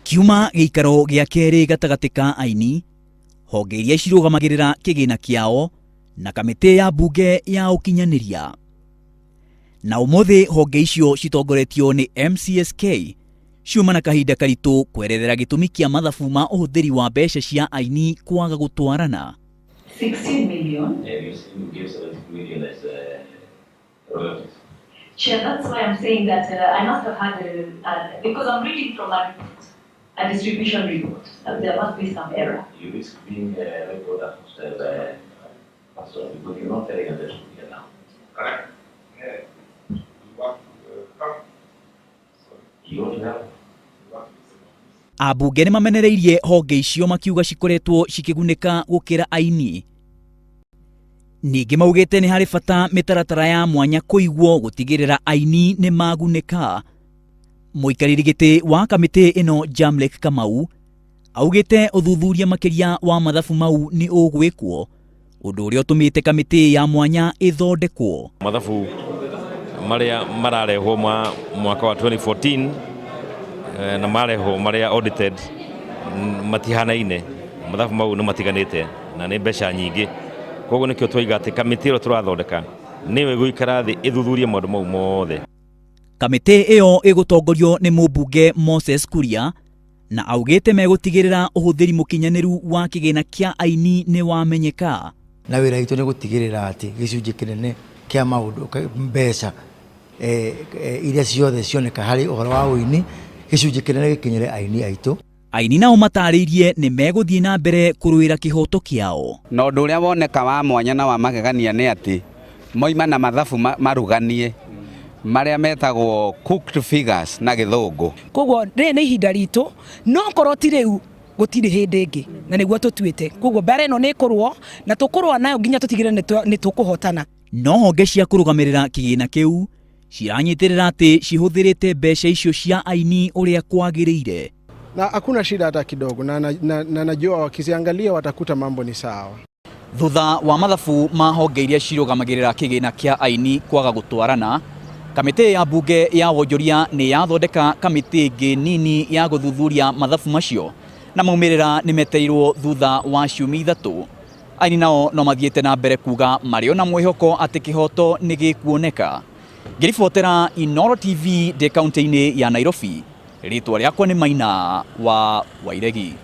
Kiuma giikaro gia keri gatagati ka aini, honge iria cirũgamagĩrĩra kĩgĩna kĩao na kamĩtĩ ya mbunge ya ũkinyaniria. Na ũmũthĩ honge icio citongoretio nĩ MCSK ciuma na kahinda karitũ kwerethera gĩtũmi kĩa mathabu ma ũhũthĩri wa mbeca cia aini kwaga gũtwarana. 16 million. You give 70 million as royalties. Chair, that's why I'm saying that I must have had because I'm reading from a distribution report. There must be some error. You risk being a reporter because you're not telling us the truth here now. Correct. You only have. Ambunge nĩmamenereirie honge icio makiuga cikoretwo cikĩgunĩka gũkĩra aini. Ningĩ maugĩte nĩ harĩ bata mĩtaratara ya mwanya kũigwo gũtigĩrĩra aini nĩ magunĩka. Mũikarĩri gĩtĩ wa kamĩtĩ ĩno Jamlek Kamau augĩte ũthuthuria makĩria wa mathabu mau nĩ ũgwĩkwo, ũndũ ũrĩa ũtũmĩte kamĩtĩ ya mwanya ĩthondekwo. Mathabu marĩa mararehwo mwaka wa 2014 na marehwo marĩa audited matihanaine. Mathabu mau nĩ matiganĩte na nĩ mbeca nyingĩ. Koguo nĩkĩo twoiga atĩ kamĩtĩ ĩyo tũrathondeka nĩyo ĩgũikara thĩ ĩthuthurie maũndũ mau mothe. Kamĩtĩ ĩyo ĩgũtongorio nĩ mũmbunge Moses Kuria na augĩte megũtigĩrĩra ũhũthĩri mũkinyanĩru wa kĩgĩna kĩa aini nĩ wamenyeka. Na wĩra witũ nĩ gũtigĩrĩra atĩ gĩcunjĩ kĩnene kĩa maũndũ mbeca iria ciothe cioneka harĩ ũhoro wa ũini gĩcunjĩ kĩnene gĩkinyĩre aini aitũ. Aini nao matarĩirie nĩ megũthiĩ na mbere kũrũĩra kĩhoto kĩao. Na ũndũ ũrĩa woneka wa mwanya na wa magegania nĩ atĩ moima na mathabu maruganie marĩa metagwo cooked figures na gĩthũngũ. Koguo rĩrĩ nĩ ihinda ritũ, no korwo ti rĩu gũtirĩ hĩndĩ ĩngĩ na nĩguo tũtuĩte. Koguo mbere ĩno nĩ ĩkũrũo na tũkũrũa nayo nginya tũtigĩrĩre nĩ tũkũhotana. No honge cia kũrũgamĩrĩra kĩgĩna kĩu ciranyitĩrĩra atĩ cihũthĩrĩte mbeca icio cia aini ũrĩa kwagĩrĩire. Na hakuna shida hata kidogo na najua wakiziangalia watakuta mambo ni sawa. Thutha wa mathabu ma honge iria cirũgamagĩrĩra kĩgĩna kĩa aini kwaga gũtwarana, kamĩtĩ ya mbunge ya wonjoria nĩ yathondeka kamĩtĩ ĩngĩ nini ya gũthuthuria mathabu macio, na maumĩrĩra nĩ metereirwo thutha wa ciumia ithatũ. Aini nao no mathiĩte na mbere kuga marĩ ona mwĩhoko atĩ kĩhoto nĩ gĩkuoneka. Ngĩribotera Inooro TV ndĩ kaunti-inĩ ya Nairobi, rĩtwa rĩakwa nĩ Maina wa Wairegi.